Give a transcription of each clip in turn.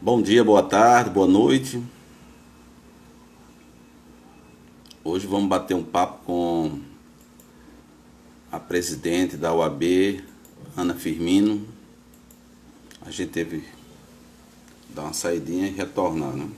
Bom dia, boa tarde, boa noite. Hoje vamos bater um papo com a presidente da OAB, Ana Firmino. A gente teve que dar uma saidinha e retornar, né?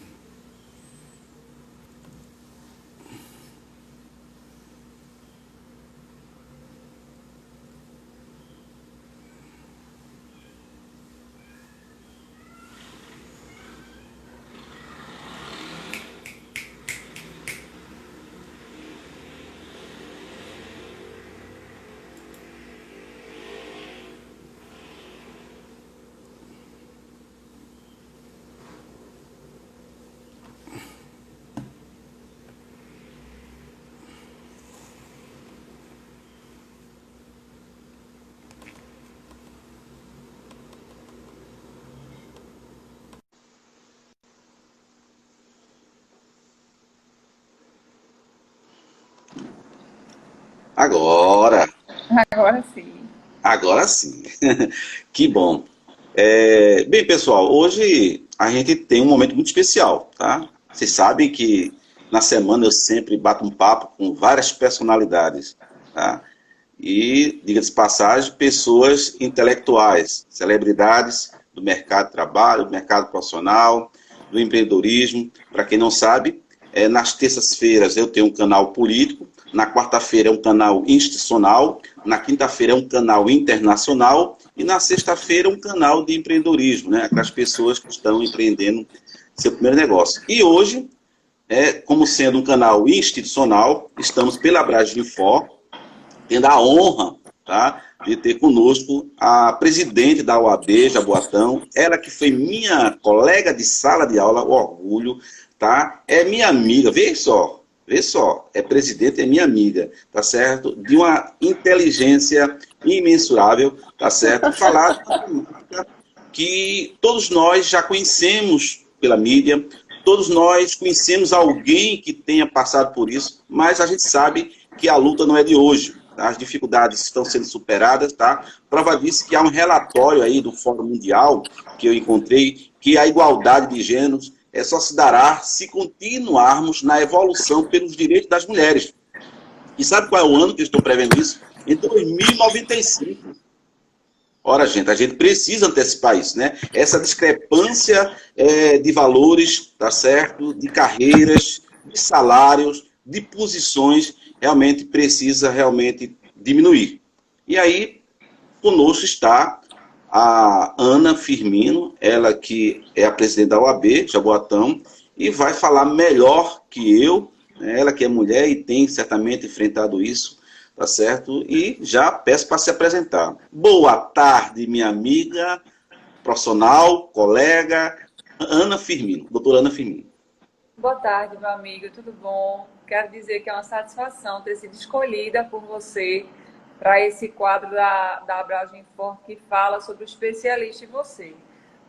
Agora, Agora sim. agora sim. Que bom. Bem, pessoal, hoje a gente tem um momento muito especial, tá? Vocês sabem que na semana eu sempre bato um papo com várias personalidades, tá? E, diga-se de passagem, pessoas intelectuais, celebridades do mercado de trabalho, do mercado profissional, do empreendedorismo. Para quem não sabe, nas terças-feiras eu tenho um canal político, na quarta-feira é um canal institucional, na quinta-feira é um canal internacional e na sexta-feira um canal de empreendedorismo, né? Aquelas pessoas que estão empreendendo seu primeiro negócio. E hoje, como sendo um canal institucional, estamos pela Brasilfor, tendo a honra, tá, de ter conosco a presidente da OAB, Jaboatão, ela que foi minha colega de sala de aula, orgulho, tá? É minha amiga, vê só, é presidente, é minha amiga, tá certo? De uma inteligência imensurável, tá certo? Falar de uma temática que todos nós já conhecemos pela mídia, todos nós conhecemos alguém que tenha passado por isso, mas a gente sabe que a luta não é de hoje. Tá? As dificuldades estão sendo superadas, tá? Prova disso que há um relatório aí do Fórum Mundial que eu encontrei que a igualdade de gêneros só se dará se continuarmos na evolução pelos direitos das mulheres. E sabe qual é o ano que eu estou prevendo isso? Em 2095. Ora, gente, a gente precisa antecipar isso, né? Essa discrepância de valores, tá certo? De carreiras, de salários, de posições, realmente precisa realmente diminuir. E aí, conosco está a Ana Firmino, ela que é a presidente da OAB, Jaboatão, e vai falar melhor que eu, né? Ela que é mulher e tem certamente enfrentado isso, tá certo? E já peço para se apresentar. Boa tarde, minha amiga, profissional, colega, Ana Firmino, doutora Ana Firmino. Boa tarde, meu amigo, tudo bom? Quero dizer que é uma satisfação ter sido escolhida por você para esse quadro da Abragem Forte que fala sobre o especialista em você.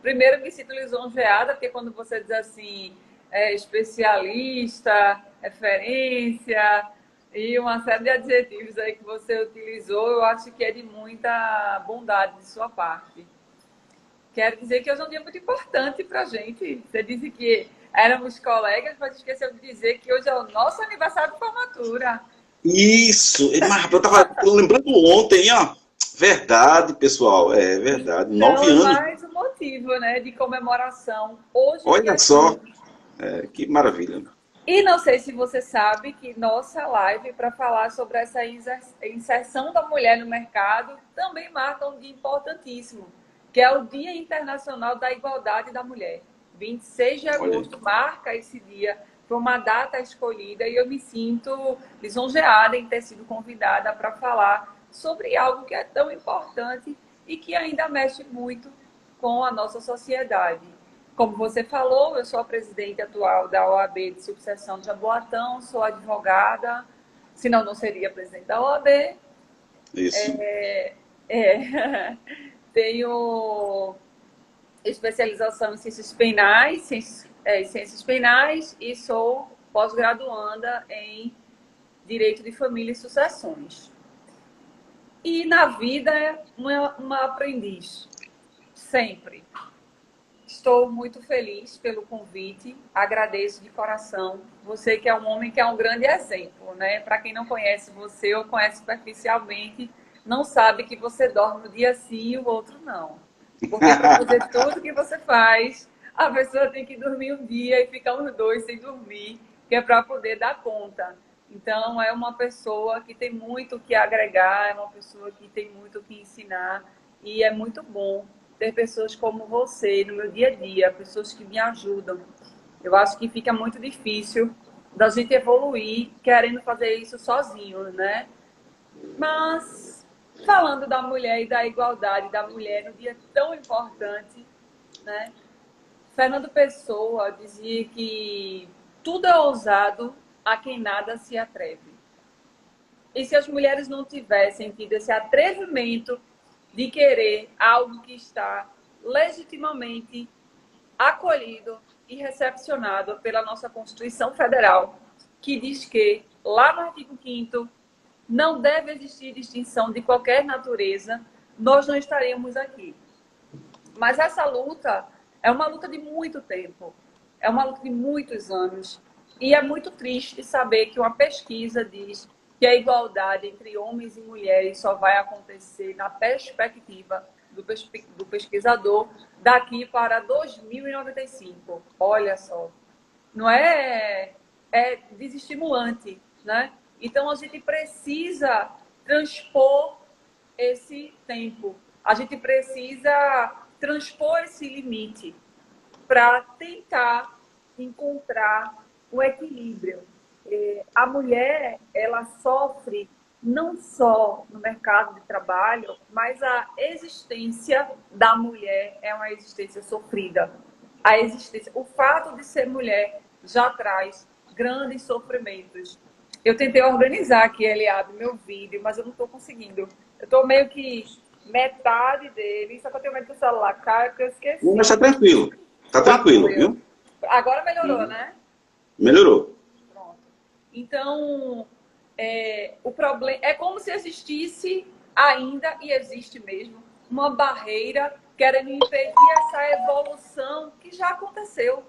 Primeiro, me sinto lisonjeada, porque quando você diz assim, especialista, referência e uma série de adjetivos aí que você utilizou, eu acho que é de muita bondade de sua parte. Quero dizer que hoje é um dia muito importante para a gente. Você disse que éramos colegas, mas esqueceu de dizer que hoje é o nosso aniversário de formatura. Isso, mas eu estava lembrando ontem, ó. Verdade, pessoal, é verdade. Então, Nove é anos, mais um motivo, né, de comemoração. Hoje, olha dia 15. só, que maravilha. E não sei se você sabe que nossa live para falar sobre essa inserção da mulher no mercado também marca um dia importantíssimo, que é o Dia Internacional da Igualdade da Mulher. 26 de Olha aí. agosto marca esse dia, foi uma data escolhida e eu me sinto lisonjeada em ter sido convidada para falar sobre algo que é tão importante e que ainda mexe muito com a nossa sociedade. Como você falou, eu sou a presidente atual da OAB de subseção de Jaboatão, sou advogada, senão não seria presidente da OAB. Isso. É, tenho especialização em ciências penais e sou pós-graduanda em Direito de Família e Sucessões. E na vida, uma aprendiz, sempre. Estou muito feliz pelo convite, agradeço de coração. Você que é um homem que é um grande exemplo, né? Para quem não conhece você ou conhece superficialmente, não sabe que você dorme no dia sim e o outro não. Porque para fazer tudo que você faz, a pessoa tem que dormir um dia e ficar uns dois sem dormir, que é para poder dar conta. Então, é uma pessoa que tem muito o que agregar, é uma pessoa que tem muito o que ensinar e é muito bom ter pessoas como você no meu dia a dia, pessoas que me ajudam. Eu acho que fica muito difícil da gente evoluir querendo fazer isso sozinho, né? Mas, falando da mulher e da igualdade da mulher no dia tão importante, né? Fernando Pessoa dizia que tudo é ousado a quem nada se atreve. E se as mulheres não tivessem tido esse atrevimento de querer algo que está legitimamente acolhido e recepcionado pela nossa Constituição Federal, que diz que, lá no artigo 5º, não deve existir distinção de qualquer natureza, nós não estaríamos aqui. Mas essa luta é uma luta de muito tempo, é uma luta de muitos anos. E é muito triste saber que uma pesquisa diz que a igualdade entre homens e mulheres só vai acontecer na perspectiva do pesquisador daqui para 2095. Olha só, não é, é desestimulante, né? Então a gente precisa transpor esse tempo, a gente precisa transpor esse limite para tentar encontrar o equilíbrio. A mulher, ela sofre não só no mercado de trabalho, mas a existência da mulher é uma existência sofrida. A existência, o fato de ser mulher já traz grandes sofrimentos. Eu tentei organizar aqui, Eliabe, meu vídeo, mas eu não estou conseguindo. Eu estou meio que metade dele, só que eu tenho medo do celular caia, porque eu esqueci. Não, mas tá tranquilo. Tá tranquilo, viu? Agora melhorou, né? Melhorou. Pronto. Então, o problema é como se existisse ainda, e existe mesmo, uma barreira querendo impedir essa evolução que já aconteceu.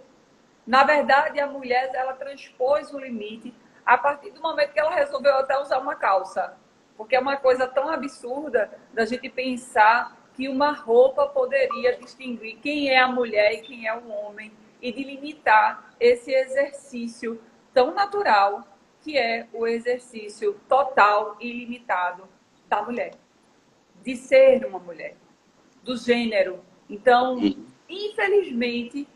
Na verdade, a mulher, ela transpôs o limite a partir do momento que ela resolveu até usar uma calça. Porque é uma coisa tão absurda da gente pensar que uma roupa poderia distinguir quem é a mulher e quem é o homem e de limitar esse exercício tão natural que é o exercício total e ilimitado da mulher, de ser uma mulher, do gênero. Então, infelizmente,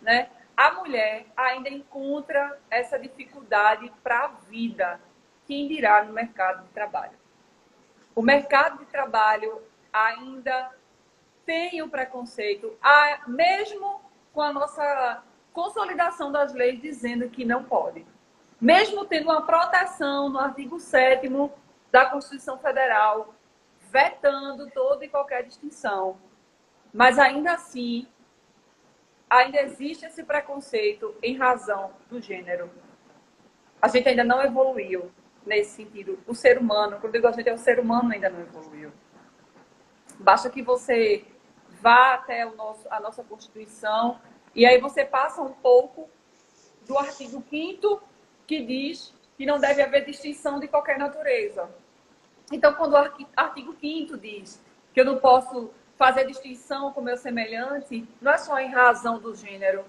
né, a mulher ainda encontra essa dificuldade para a vida, quem dirá no mercado de trabalho. O mercado de trabalho ainda tem o preconceito, mesmo com a nossa consolidação das leis dizendo que não pode. Mesmo tendo uma proteção no artigo 7º da Constituição Federal, vetando toda e qualquer distinção. Mas ainda assim, ainda existe esse preconceito em razão do gênero. A gente ainda não evoluiu nesse sentido. O ser humano, quando eu digo a gente, o ser humano ainda não evoluiu. Basta que você vá até a nossa Constituição e aí você passa um pouco do artigo 5º, que diz que não deve haver distinção de qualquer natureza. Então, quando o artigo 5º diz que eu não posso fazer distinção com meu semelhante, não é só em razão do gênero.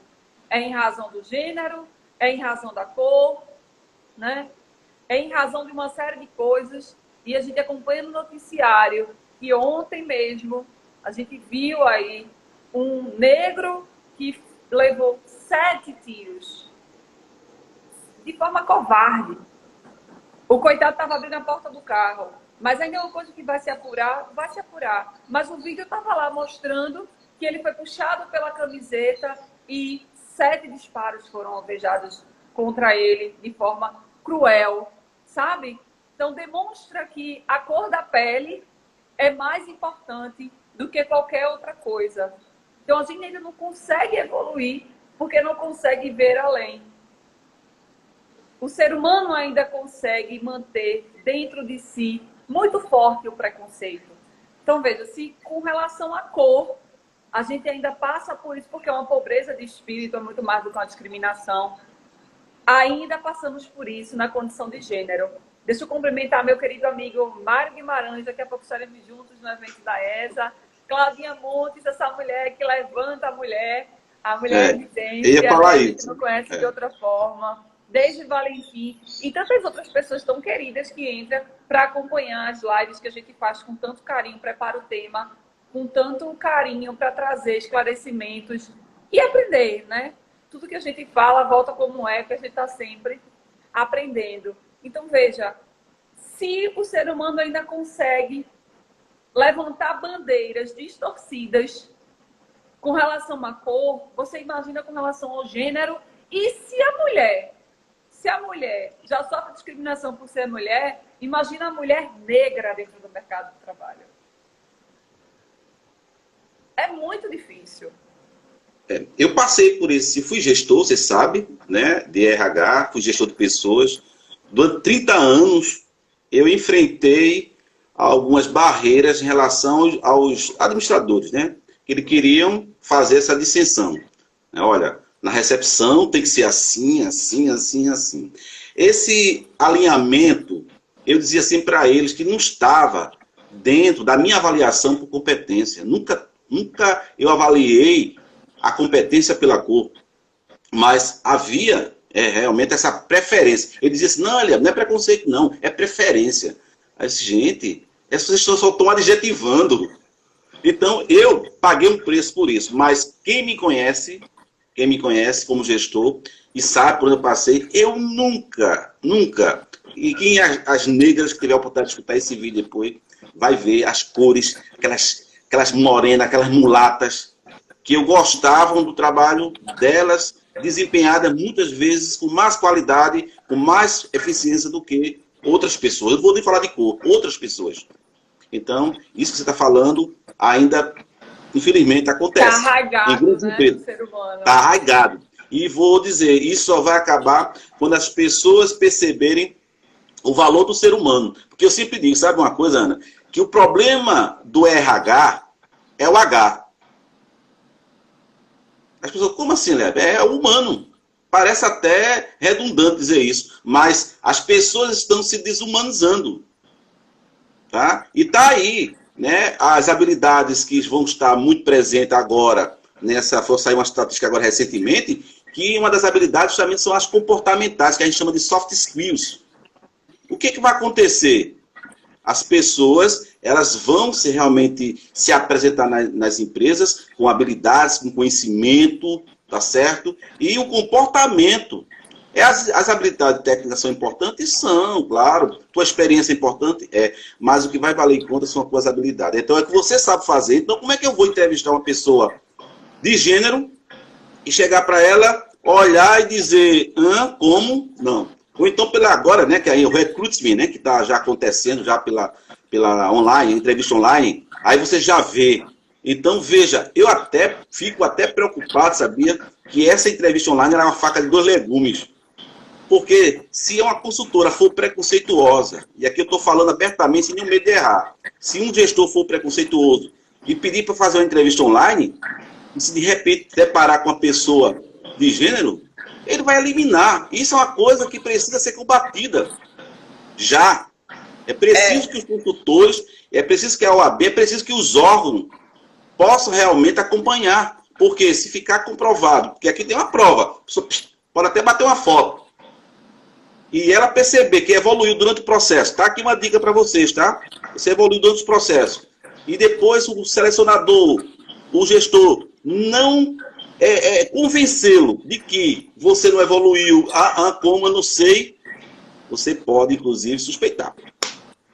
É em razão do gênero, é em razão da cor, né? É em razão de uma série de coisas. E a gente acompanha no noticiário que ontem mesmo a gente viu aí um negro que levou 7 tiros de forma covarde. O coitado estava abrindo a porta do carro. Mas ainda é uma coisa que vai se apurar. Mas o vídeo estava lá mostrando que ele foi puxado pela camiseta e 7 disparos foram alvejados contra ele de forma cruel, sabe? Então demonstra que a cor da pele é mais importante do que qualquer outra coisa. Então a gente ainda não consegue evoluir porque não consegue ver além. O ser humano ainda consegue manter dentro de si muito forte o preconceito. Então, veja, se com relação à cor, a gente ainda passa por isso, porque é uma pobreza de espírito, é muito mais do que uma discriminação. Ainda passamos por isso na condição de gênero. Deixa eu cumprimentar meu querido amigo Mário Guimarães, daqui a pouco estaremos juntos no evento da ESA. Claudinha Montes, essa mulher que levanta a mulher em eu ia evidência, falar a gente isso. não conhece de outra forma. Desde Valentim e tantas outras pessoas tão queridas que entram para acompanhar as lives que a gente faz com tanto carinho, prepara o tema, com tanto carinho para trazer esclarecimentos e aprender, né? Tudo que a gente fala volta como é, que a gente está sempre aprendendo. Então, veja, se o ser humano ainda consegue levantar bandeiras distorcidas com relação à cor, você imagina com relação ao gênero, e se a mulher já sofre discriminação por ser mulher, imagina a mulher negra dentro do mercado de trabalho. É muito difícil. Eu passei por isso, fui gestor, você sabe, né, de RH, fui gestor de pessoas. Durante 30 anos, eu enfrentei algumas barreiras em relação aos administradores, né, que eles queriam fazer essa dissensão. Olha, na recepção tem que ser assim, assim, assim, assim. Esse alinhamento, eu dizia sempre para eles que não estava dentro da minha avaliação por competência. Nunca eu avaliei a competência pela cor, mas havia realmente essa preferência. Ele dizia assim, não, Eliab, não é preconceito não, é preferência. Aí eu disse, gente, essas pessoas só estão adjetivando. Então, eu paguei um preço por isso, mas quem me conhece como gestor e sabe por onde eu passei, eu nunca, e quem as negras que tiver a oportunidade de escutar esse vídeo depois, vai ver as cores, aquelas morenas, aquelas mulatas, que eu gostava do trabalho delas, desempenhada muitas vezes com mais qualidade, com mais eficiência do que outras pessoas. Eu não vou nem falar de cor, outras pessoas. Então, isso que você está falando ainda, infelizmente, acontece. Está arraigado, né, no ser humano. Está arraigado. E vou dizer, isso só vai acabar quando as pessoas perceberem o valor do ser humano. Porque eu sempre digo, sabe uma coisa, Ana? Que o problema do RH é o H. As pessoas, como assim, Léo? É humano. Parece até redundante dizer isso, mas as pessoas estão se desumanizando. Tá? E está aí, né, as habilidades que vão estar muito presentes agora, foi sair uma estatística agora recentemente, que uma das habilidades justamente são as comportamentais, que a gente chama de soft skills. O que vai acontecer? As pessoas, elas vão realmente se apresentar nas empresas com habilidades, com conhecimento, tá certo? E o comportamento. As habilidades técnicas são importantes? São, claro. Tua experiência é importante? É. Mas o que vai valer em conta são as tuas habilidades. Então, é o que você sabe fazer. Então, como é que eu vou entrevistar uma pessoa de gênero e chegar para ela, olhar e dizer, como? Não. Ou então, agora, né, que aí o recruitment, né, que está já acontecendo já pela online, entrevista online, aí você já vê. Então, veja, eu fico preocupado, sabia, que essa entrevista online era uma faca de dois legumes. Porque se uma consultora for preconceituosa, e aqui eu estou falando abertamente sem nenhum medo de errar, se um gestor for preconceituoso e pedir para fazer uma entrevista online, e se de repente deparar com uma pessoa de gênero, ele vai eliminar. Isso é uma coisa que precisa ser combatida. Já. É preciso que os consultores, é preciso que a OAB, é preciso que os órgãos possam realmente acompanhar. Porque se ficar comprovado, porque aqui tem uma prova, a pessoa pode até bater uma foto, e ela perceber que evoluiu durante o processo. Tá aqui uma dica para vocês, tá? Você evoluiu durante o processo. E depois o selecionador, o gestor, não convencê-lo de que você não evoluiu, como eu não sei, você pode, inclusive, suspeitar.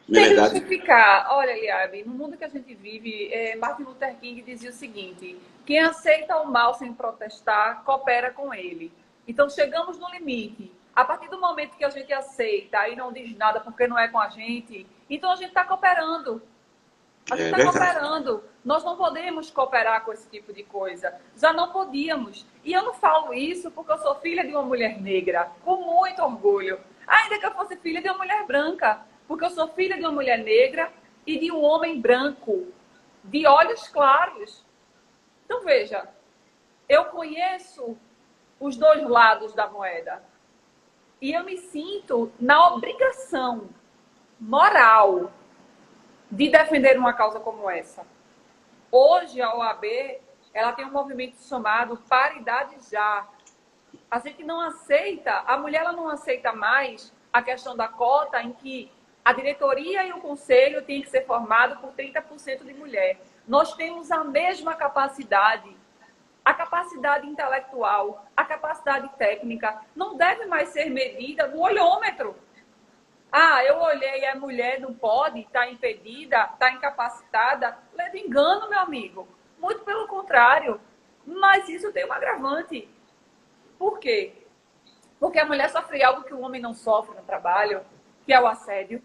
Não é verdade? Justificar. Olha, Eliab, no mundo que a gente vive, Martin Luther King dizia o seguinte, quem aceita o mal sem protestar, coopera com ele. Então, chegamos no limite. A partir do momento que a gente aceita e não diz nada porque não é com a gente, então a gente está cooperando. A gente está cooperando. Nós não podemos cooperar com esse tipo de coisa. Já não podíamos. E eu não falo isso porque eu sou filha de uma mulher negra, com muito orgulho. Ainda que eu fosse filha de uma mulher branca, porque eu sou filha de uma mulher negra e de um homem branco, de olhos claros. Então, veja, eu conheço os dois lados da moeda. E eu me sinto na obrigação moral de defender uma causa como essa. Hoje, a OAB, ela tem um movimento chamado Paridade Já. A gente não aceita, a mulher ela não aceita mais a questão da cota em que a diretoria e o conselho têm que ser formados por 30% de mulher. Nós temos a mesma capacidade, a capacidade intelectual, a capacidade técnica, não deve mais ser medida no olhômetro. Ah, eu olhei, a mulher não pode, está impedida, está incapacitada. Leva engano, meu amigo. Muito pelo contrário. Mas isso tem um agravante. Por quê? Porque a mulher sofre algo que o homem não sofre no trabalho, que é o assédio.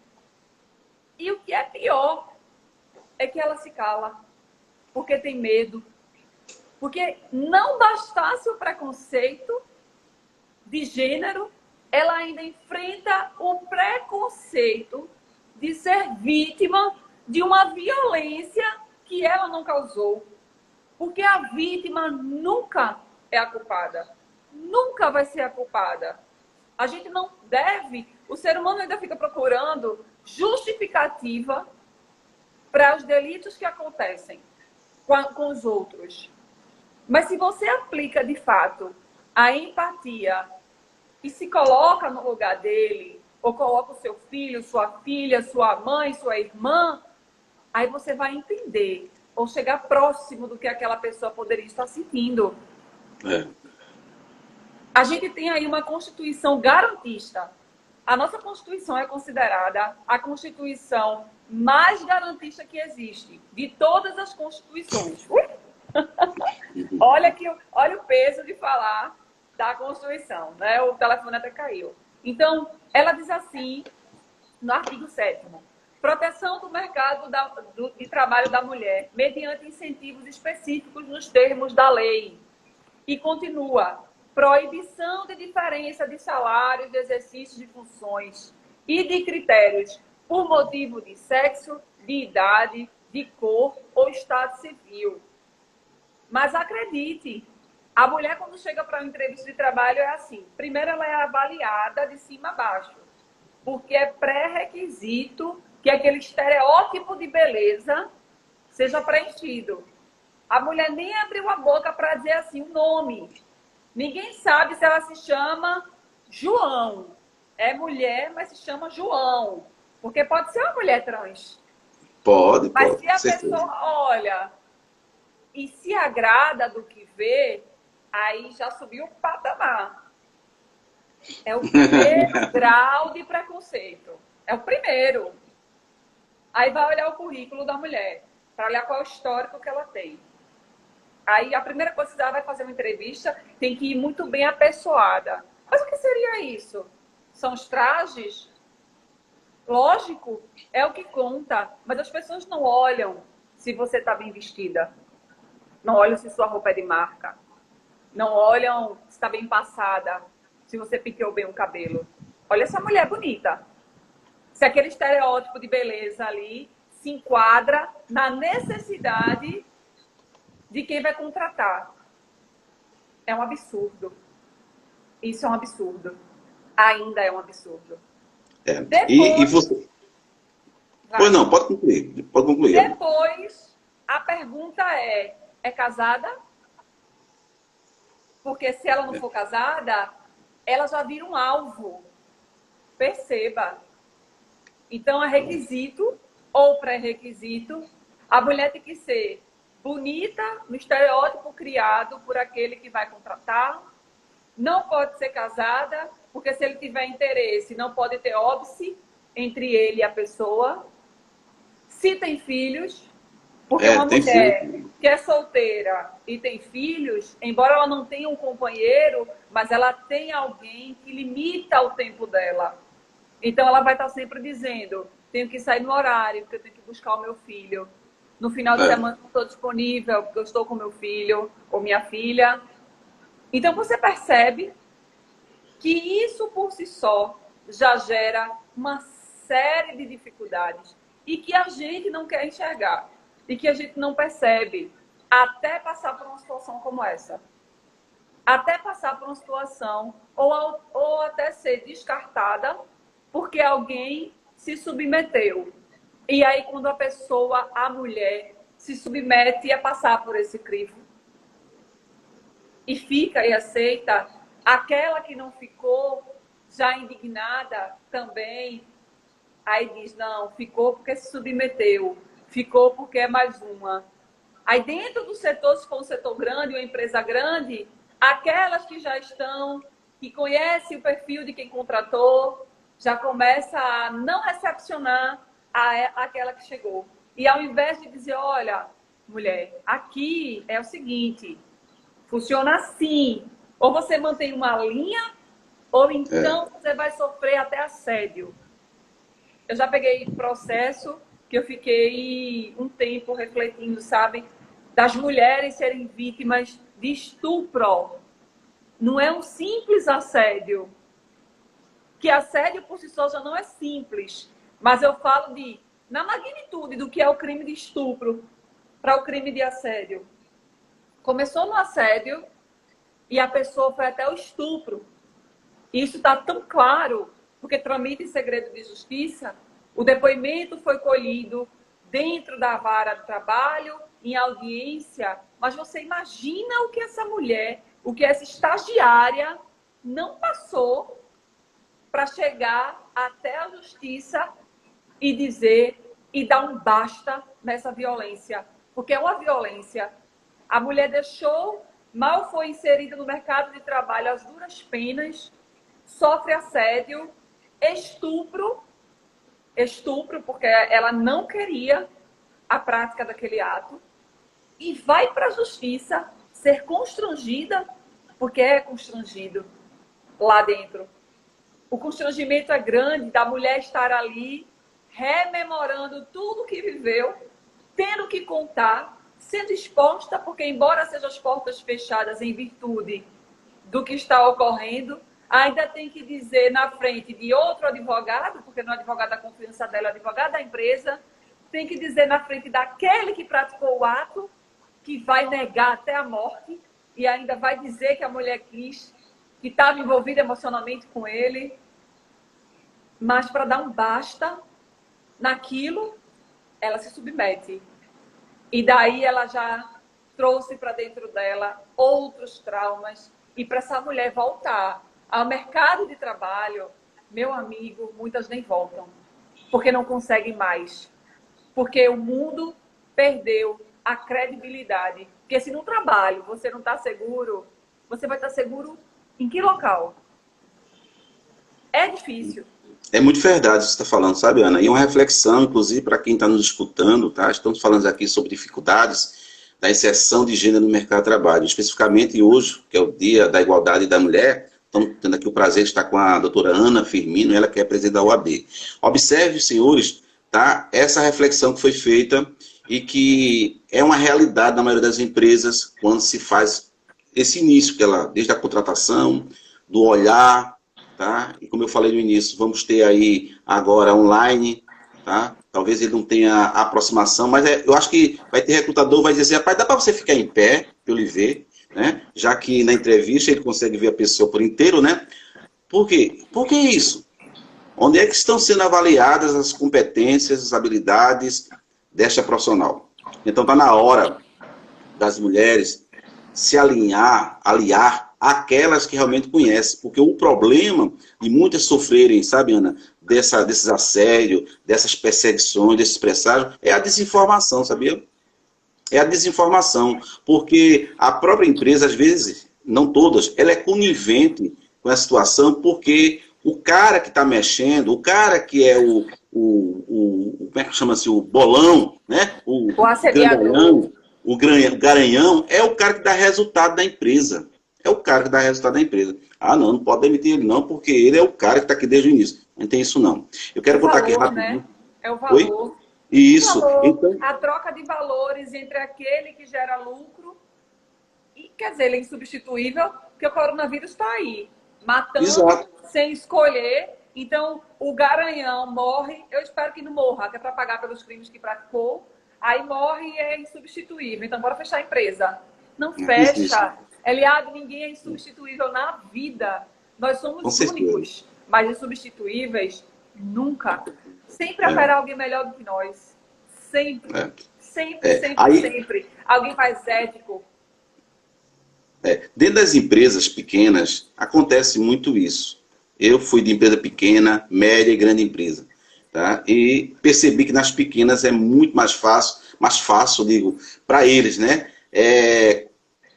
E o que é pior é que ela se cala, porque tem medo. Porque não bastasse o preconceito de gênero, ela ainda enfrenta o preconceito de ser vítima de uma violência que ela não causou. Porque a vítima nunca é a culpada. Nunca vai ser a culpada. A gente não deve... O ser humano ainda fica procurando justificativa para os delitos que acontecem com os outros. Mas se você aplica, de fato, a empatia e se coloca no lugar dele, ou coloca o seu filho, sua filha, sua mãe, sua irmã, aí você vai entender, ou chegar próximo do que aquela pessoa poderia estar sentindo. É. A gente tem aí uma Constituição garantista. A nossa Constituição é considerada a Constituição mais garantista que existe, de todas as Constituições. Olha o peso de falar da Constituição, né? O telefone até caiu. Então, ela diz assim, no artigo 7º, proteção do mercado de trabalho da mulher, mediante incentivos específicos nos termos da lei. E continua, proibição de diferença de salários, de exercício de funções e de critérios por motivo de sexo, de idade, de cor ou estado civil. Mas acredite, a mulher quando chega para uma entrevista de trabalho é assim. Primeiro ela é avaliada de cima a baixo, porque é pré-requisito que aquele estereótipo de beleza seja preenchido. A mulher nem abriu a boca para dizer assim o nome. Ninguém sabe se ela se chama João. É mulher, mas se chama João. Porque pode ser uma mulher trans. Pode, Mas se a certeza. pessoa olha e se agrada do que vê, aí já subiu o patamar. É o primeiro grau de preconceito. É o primeiro. Aí vai olhar o currículo da mulher, para olhar qual é o histórico que ela tem. Aí a primeira coisa que ela vai fazer uma entrevista tem que ir muito bem apessoada. Mas o que seria isso? São os trajes? Lógico, é o que conta. Mas as pessoas não olham se você está bem vestida. Não olham se sua roupa é de marca. Não olham se está bem passada. Se você penteou bem o cabelo. Olha essa mulher bonita. Se aquele estereótipo de beleza ali se enquadra na necessidade de quem vai contratar. É um absurdo. Isso é um absurdo. Ainda é um absurdo. É. Depois, E você? Pois não, pode concluir. Pode concluir. depois, a pergunta é casada? Porque se ela não for casada, ela já vira um alvo. Perceba. Então, é requisito ou pré-requisito. A mulher tem que ser bonita, no estereótipo criado por aquele que vai contratar. Não pode ser casada, porque se ele tiver interesse, não pode ter óbice entre ele e a pessoa. Se tem filhos, porque uma mulher que é solteira e tem filhos, embora ela não tenha um companheiro, mas ela tem alguém que limita o tempo dela. Então ela vai estar sempre dizendo, tenho que sair no horário, porque eu tenho que buscar o meu filho. No final de semana não estou disponível, porque eu estou com meu filho ou minha filha. Então você percebe que isso por si só já gera uma série de dificuldades e que a gente não quer enxergar e que a gente não percebe. até passar por uma situação como essa. Até passar por uma situação, ou até ser descartada, porque alguém se submeteu. E aí, quando a pessoa, a mulher, se submete a passar por esse crivo e fica e aceita, aquela que não ficou, já indignada também, aí diz, não, ficou porque se submeteu, ficou porque é mais uma. Aí dentro do setor, se for um setor grande, uma empresa grande, aquelas que já estão, que conhecem o perfil de quem contratou, já começa a não recepcionar aquela que chegou. E ao invés de dizer, olha, mulher, aqui é o seguinte, funciona assim, ou você mantém uma linha, ou então você vai sofrer até assédio. Eu já peguei processo que eu fiquei um tempo refletindo, sabe? Das mulheres serem vítimas de estupro. Não é um simples assédio. Que assédio por si só já não é simples. Mas eu falo na magnitude do que é o crime de estupro para o crime de assédio. Começou no assédio e a pessoa foi até o estupro. E isso está tão claro, porque tramita em segredo de justiça. O depoimento foi colhido dentro da vara do trabalho, em audiência. Mas você imagina o que essa mulher, o que essa estagiária não passou para chegar até a justiça e dizer e dar um basta nessa violência. Porque é uma violência. A mulher deixou, mal foi inserida no mercado de trabalho às duras penas, sofre assédio, estupro, porque ela não queria a prática daquele ato, e vai para a justiça ser constrangida, porque é constrangido lá dentro. O constrangimento é grande da mulher estar ali, rememorando tudo que viveu, tendo que contar, sendo exposta, porque embora sejam as portas fechadas em virtude do que está ocorrendo, ainda tem que dizer na frente de outro advogado, porque não é advogado da confiança dela, é advogado da empresa, tem que dizer na frente daquele que praticou o ato, que vai negar até a morte, e ainda vai dizer que a mulher quis, que estava envolvida emocionalmente com ele, mas para dar um basta naquilo, ela se submete. E daí ela já trouxe para dentro dela outros traumas, e para essa mulher voltar ao mercado de trabalho, meu amigo, muitas nem voltam, porque não conseguem mais. Porque o mundo perdeu a credibilidade. Porque se no trabalho você não está seguro, você vai estar seguro em que local? É difícil. É muito verdade o que você está falando, sabe, Ana? E uma reflexão, inclusive, para quem está nos escutando, tá? Estamos falando aqui sobre dificuldades da inserção de gênero no mercado de trabalho. Especificamente hoje, que é o Dia da Igualdade da Mulher, estamos tendo aqui o prazer de estar com a doutora Ana Firmino, ela que é presidente da OAB. Observe, senhores, tá? Essa reflexão que foi feita e que é uma realidade na maioria das empresas quando se faz esse início, que ela, desde a contratação, do olhar, tá? E como eu falei no início, vamos ter aí agora online, tá? Talvez ele não tenha aproximação, mas eu acho que vai ter recrutador, vai dizer, rapaz, dá para você ficar em pé, para eu lhe ver, né? Já que na entrevista ele consegue ver a pessoa por inteiro, né? Por quê? Por que isso? Onde é que estão sendo avaliadas as competências, as habilidades desta profissional? Então está na hora das mulheres se aliar àquelas que realmente conhecem. Porque o problema de muitas sofrerem, sabe, Ana, desses assédios, dessas perseguições, desses presságios, é a desinformação, sabia? É a desinformação. Porque a própria empresa, às vezes, não todas, ela é conivente com a situação, porque o cara que está mexendo, o cara que é como é que chama-se, o bolão, né? O assediador. O garanhão é o cara que dá resultado da empresa. É o cara que dá resultado da empresa. Ah, não pode demitir ele não, porque ele é o cara que está aqui desde o início. Não tem isso não. Eu quero contar aqui rapidinho. Né? É o Oi? valor. Isso. O valor, então, a troca de valores entre aquele que gera lucro e, quer dizer, ele é insubstituível, porque o coronavírus está aí, matando exato. sem escolher. Então, o garanhão morre, eu espero que não morra, que é para pagar pelos crimes que praticou. aí morre e é insubstituível. Então, bora fechar a empresa. Não Existe, fecha. Eliade, ninguém é insubstituível na vida. Nós com somos certeza. únicos, mas insubstituíveis nunca. Sempre É, haverá alguém melhor do que nós. Sempre. é, Sempre, sempre, Aí, sempre. Alguém mais ético. dentro das empresas pequenas, acontece muito isso. Eu fui de empresa pequena, média e grande empresa. Tá? E percebi que nas pequenas é muito mais fácil, digo, para eles, né?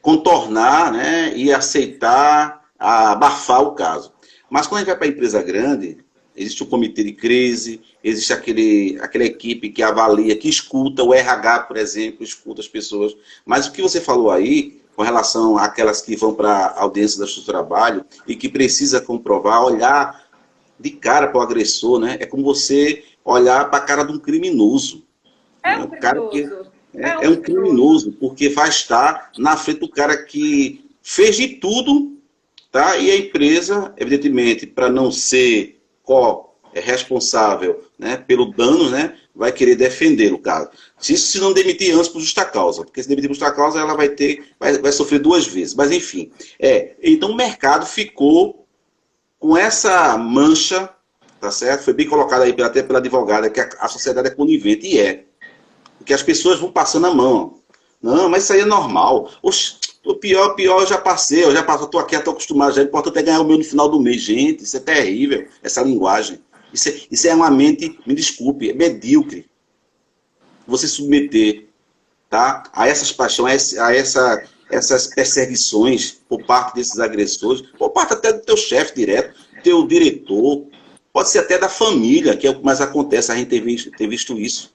Contornar, né? E aceitar, abafar o caso. Mas quando a gente vai para a empresa grande, existe o comitê de crise, existe aquela equipe que avalia, que escuta, o RH, por exemplo, escuta as pessoas. Mas o que você falou aí, com relação àquelas que vão para a audiência do seu trabalho e que precisa comprovar, olhar de cara para o agressor, né? É como você olhar para a cara de um criminoso. É Né? um O cara que criminoso. É um é um criminoso. criminoso, porque vai estar na frente do cara que fez de tudo, tá? E a empresa, evidentemente, para não ser responsável, né, pelo dano, né, vai querer defender o caso. Se não demitir antes por justa causa, porque se demitir por justa causa, ela vai sofrer duas vezes. Mas enfim, então o mercado ficou com essa mancha, tá certo? Foi bem colocado aí até pela advogada, que a sociedade é conivente, e é. Porque as pessoas vão passando a mão. Não, mas isso aí é normal. Oxe, o pior, eu já passei, eu já passo, estou aqui, estou acostumado, já é importante é ganhar o meu no final do mês. Gente, isso é terrível, essa linguagem. Isso é uma mente, me desculpe, é medíocre. Você submeter, tá, a essas paixões, essas perseguições por parte desses agressores, por parte até do teu chefe direto, teu diretor, pode ser até da família, que é o que mais acontece, a gente tem visto isso.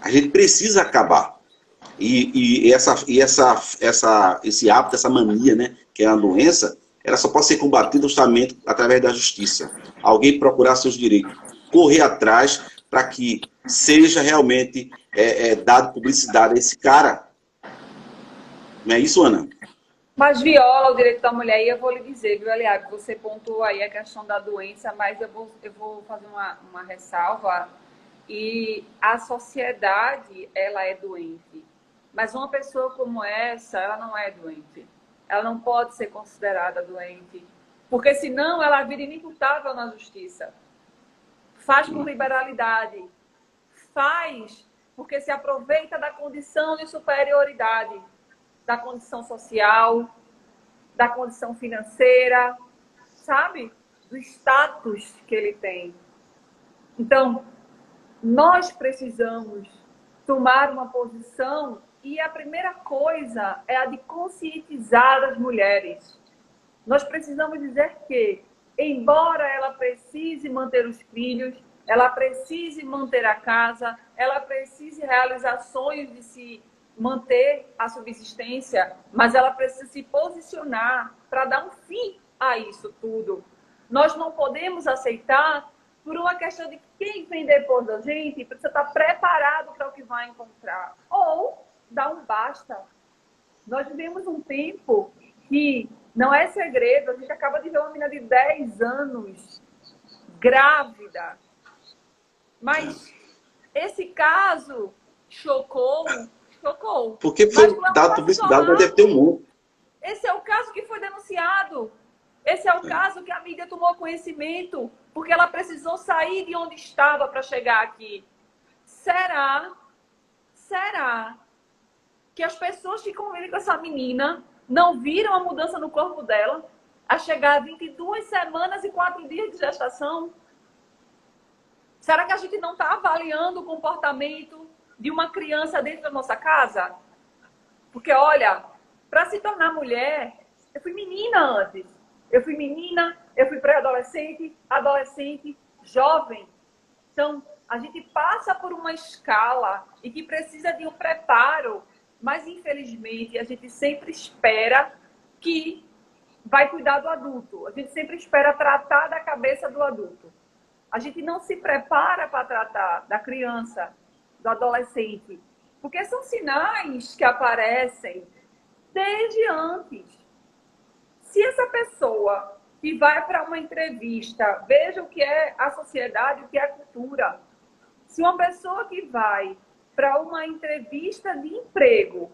A gente precisa acabar. Esse hábito, essa mania, né, que é uma doença, ela só pode ser combatida justamente através da justiça. Alguém procurar seus direitos, correr atrás para que seja realmente dado publicidade a esse cara. Não é isso, Ana? Mas viola o direito da mulher, e eu vou lhe dizer, viu, Eliade, você pontuou aí a questão da doença, mas eu vou fazer uma ressalva. E a sociedade, ela é doente. Mas uma pessoa como essa, ela não é doente. Ela não pode ser considerada doente. Porque senão ela vira inimputável na justiça. Faz por liberalidade. Faz porque se aproveita da condição de superioridade, da condição social, da condição financeira, sabe? Do status que ele tem. Então, nós precisamos tomar uma posição e a primeira coisa é a de conscientizar as mulheres. Nós precisamos dizer que, embora ela precise manter os filhos, ela precise manter a casa, ela precise realizar sonhos de se manter a subsistência, mas ela precisa se posicionar para dar um fim a isso tudo. Nós não podemos aceitar por uma questão de quem vem depois da gente precisa estar preparado para o que vai encontrar. Ou dar um basta. Nós vivemos um tempo que não é segredo, a gente acaba de ver uma menina de 10 anos grávida. Mas esse caso chocou. Porque Mas foi não é um dado caso publicidade, mas deve ter um isolado. monte. Esse é o caso que foi denunciado. Esse é o caso que a mídia tomou conhecimento, porque ela precisou sair de onde estava para chegar aqui. Será que as pessoas que convivem com essa menina não viram a mudança no corpo dela a chegar a 22 semanas e 4 dias de gestação? Será que a gente não está avaliando o comportamento de uma criança dentro da nossa casa? Porque, olha, para se tornar mulher, eu fui menina antes. Eu fui menina, eu fui pré-adolescente, adolescente, jovem. Então, a gente passa por uma escala e que precisa de um preparo, mas, infelizmente, a gente sempre espera que vai cuidar do adulto. A gente sempre espera tratar da cabeça do adulto. A gente não se prepara para tratar da criança, do adolescente, porque são sinais que aparecem desde antes. Se essa pessoa que vai para uma entrevista, veja o que é a sociedade, o que é a cultura. Se uma pessoa que vai para uma entrevista de emprego,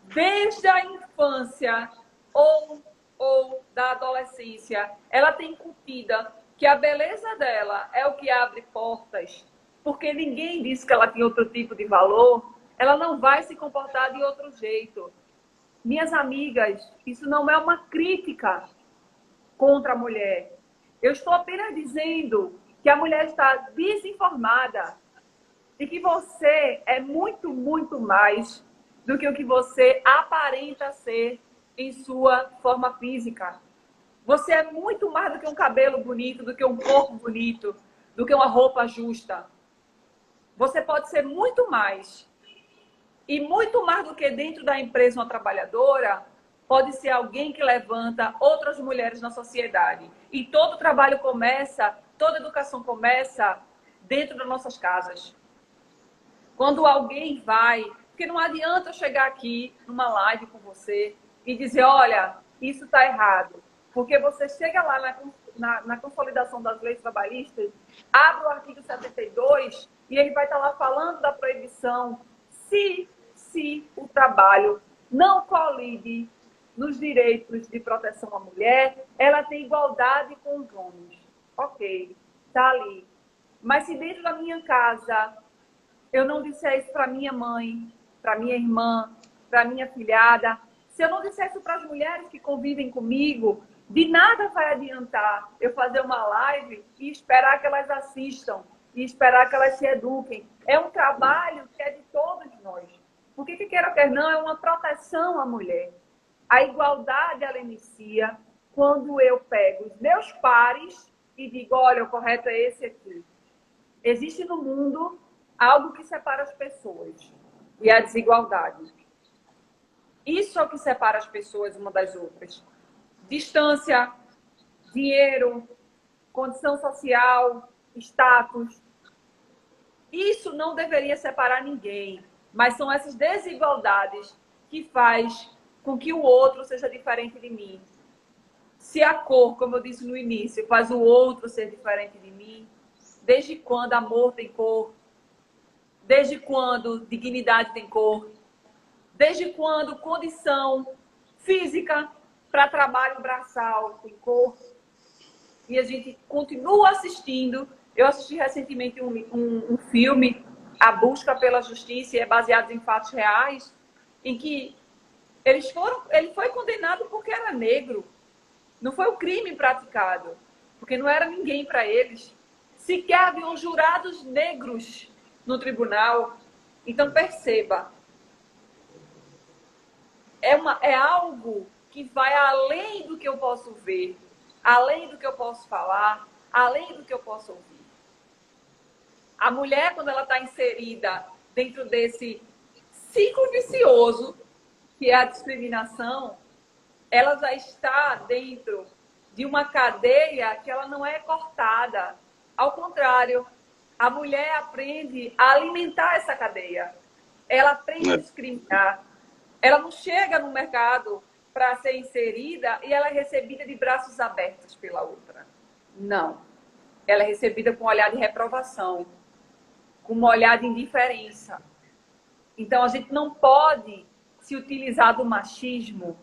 desde a infância ou da adolescência, ela tem incutida que a beleza dela é o que abre portas, porque ninguém disse que ela tinha outro tipo de valor, ela não vai se comportar de outro jeito. Minhas amigas, isso não é uma crítica contra a mulher. Eu estou apenas dizendo que a mulher está desinformada e que você é muito, muito mais do que o que você aparenta ser em sua forma física. Você é muito mais do que um cabelo bonito, do que um corpo bonito, do que uma roupa justa. Você pode ser muito mais. E muito mais do que dentro da empresa uma trabalhadora, pode ser alguém que levanta outras mulheres na sociedade. E todo trabalho começa, toda educação começa dentro das nossas casas. Quando alguém vai... Porque não adianta eu chegar aqui numa live com você e dizer, olha, isso está errado. Porque você chega lá na consolidação das leis trabalhistas, abre o artigo 72 e ele vai estar lá falando da proibição se o trabalho não colide nos direitos de proteção à mulher, ela tem igualdade com os homens. Ok, está ali. Mas se dentro da minha casa eu não disser isso para minha mãe, para minha irmã, para minha filhada, se eu não disser isso para as mulheres que convivem comigo, de nada vai adiantar eu fazer uma live e esperar que elas assistam, e esperar que elas se eduquem. É um trabalho que é de todos nós. Porque, que queira ou quer não, é uma proteção à mulher. A igualdade, ela inicia quando eu pego os meus pares e digo, olha, o correto é esse aqui. Existe no mundo algo que separa as pessoas, e é a desigualdade. Isso é o que separa as pessoas uma das outras. Distância, dinheiro, condição social, status. Isso não deveria separar ninguém, mas são essas desigualdades que faz com que o outro seja diferente de mim. Se a cor, como eu disse no início, faz o outro ser diferente de mim, desde quando amor tem cor? Desde quando dignidade tem cor? Desde quando condição física para trabalho braçal tem cor? E a gente continua assistindo. Eu assisti recentemente um filme, A Busca pela Justiça, e é baseado em fatos reais, em que ele foi condenado porque era negro. Não foi o crime praticado, porque não era ninguém para eles. Sequer haviam jurados negros no tribunal. Então, perceba, é algo que vai além do que eu posso ver, além do que eu posso falar, além do que eu posso ouvir. A mulher, quando ela está inserida dentro desse ciclo vicioso, que é a discriminação, ela já está dentro de uma cadeia que ela não é cortada. Ao contrário, a mulher aprende a alimentar essa cadeia. Ela aprende a discriminar. Ela não chega no mercado para ser inserida e ela é recebida de braços abertos pela outra. Não. Ela é recebida com um olhar de reprovação, com um olhar de indiferença. Então, a gente não pode se utilizar do machismo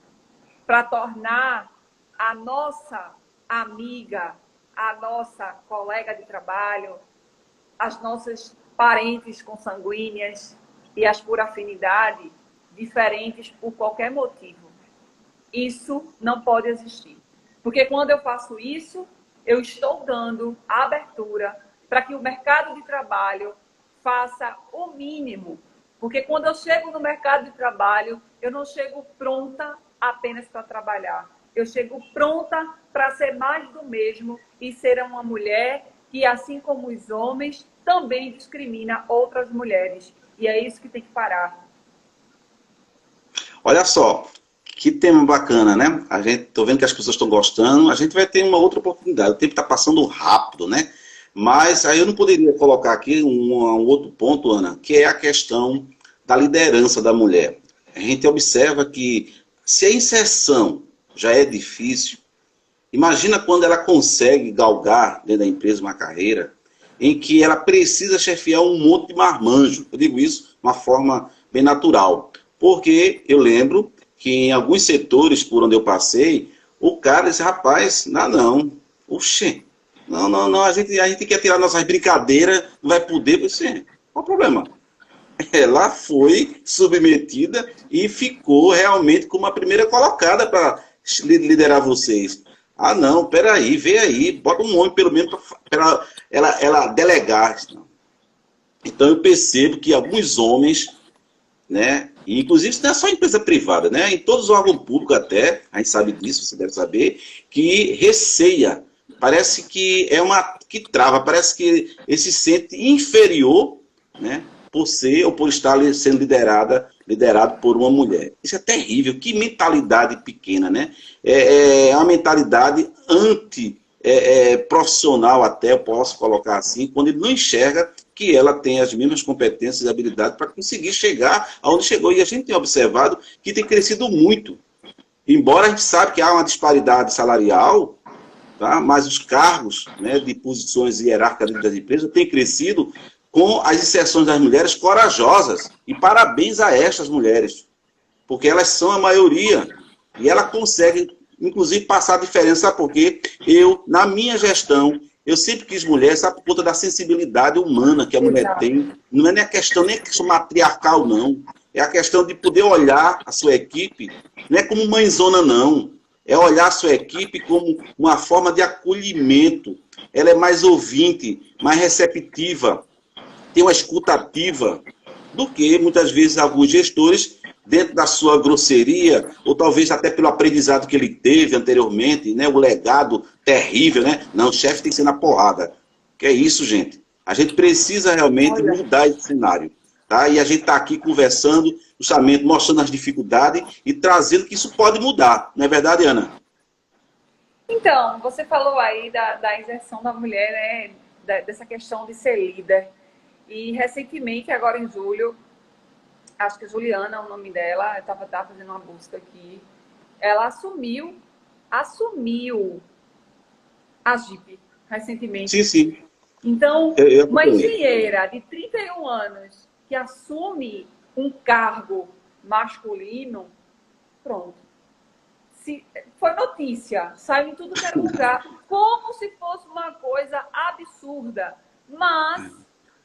para tornar a nossa amiga, a nossa colega de trabalho, as nossas parentes consanguíneas e as por afinidade diferentes por qualquer motivo. Isso não pode existir. Porque quando eu faço isso, eu estou dando a abertura para que o mercado de trabalho faça o mínimo. Porque quando eu chego no mercado de trabalho, eu não chego pronta apenas para trabalhar. Eu chego pronta para ser mais do mesmo e ser uma mulher que, assim como os homens, também discrimina outras mulheres. E é isso que tem que parar. Olha só, que tema bacana, né? Tô vendo que as pessoas estão gostando, a gente vai ter uma outra oportunidade. O tempo está passando rápido, né? Mas aí eu não poderia colocar aqui um outro ponto, Ana, que é a questão da liderança da mulher. A gente observa que se a inserção já é difícil, imagina quando ela consegue galgar dentro da empresa uma carreira, em que ela precisa chefiar um monte de marmanjo. Eu digo isso de uma forma bem natural. Porque eu lembro que em alguns setores por onde eu passei, o cara disse, rapaz, não. Oxê, não, a gente quer tirar nossas brincadeiras, não vai poder, você, qual o problema? Ela foi submetida e ficou realmente como a primeira colocada para liderar vocês. Ah, não, peraí, vê aí, bota um homem pelo menos para ela delegar. Então eu percebo que alguns homens, né, e inclusive isso não é só em empresa privada, né, em todos os órgãos públicos até, a gente sabe disso, você deve saber, que receia, parece que é uma que trava, parece que ele se sente inferior, né, por ser ou por estar sendo liderado por uma mulher. Isso é terrível, que mentalidade pequena, né? É uma mentalidade anti-profissional até, eu posso colocar assim, quando ele não enxerga que ela tem as mesmas competências e habilidades para conseguir chegar aonde chegou. E a gente tem observado que tem crescido muito. Embora a gente sabe que há uma disparidade salarial, tá? Mas os cargos, né, de posições hierárquicas das empresas têm crescido com as inserções das mulheres corajosas. E parabéns a estas mulheres, porque elas são a maioria. E ela consegue, inclusive, passar a diferença, porque eu, na minha gestão, eu sempre quis mulher, sabe, por conta da sensibilidade humana que a mulher Exato. tem. Não é nem a questão matriarcal, não. É a questão de poder olhar a sua equipe, não é como mãezona, não. É olhar a sua equipe como uma forma de acolhimento. Ela é mais ouvinte, mais receptiva, tem uma escuta ativa, do que muitas vezes alguns gestores, dentro da sua grosseria, ou talvez até pelo aprendizado que ele teve anteriormente, né, o legado terrível, né? Não, o chefe tem que ser na porrada. Que é isso, gente? A gente precisa realmente Olha, mudar esse cenário. Tá? E a gente está aqui conversando, justamente mostrando as dificuldades e trazendo que isso pode mudar. Não é verdade, Ana? então, você falou aí da inserção da mulher, né? Dessa questão de ser líder. E recentemente, agora em julho, acho que Juliana é o nome dela, eu estava fazendo uma busca aqui, ela assumiu a Jeep Sim, recentemente. sim. Então, Eu uma acompanhei. engenheira de 31 anos que assume um cargo masculino, pronto. Foi notícia, saiu em tudo que era lugar, como se fosse uma coisa absurda. Mas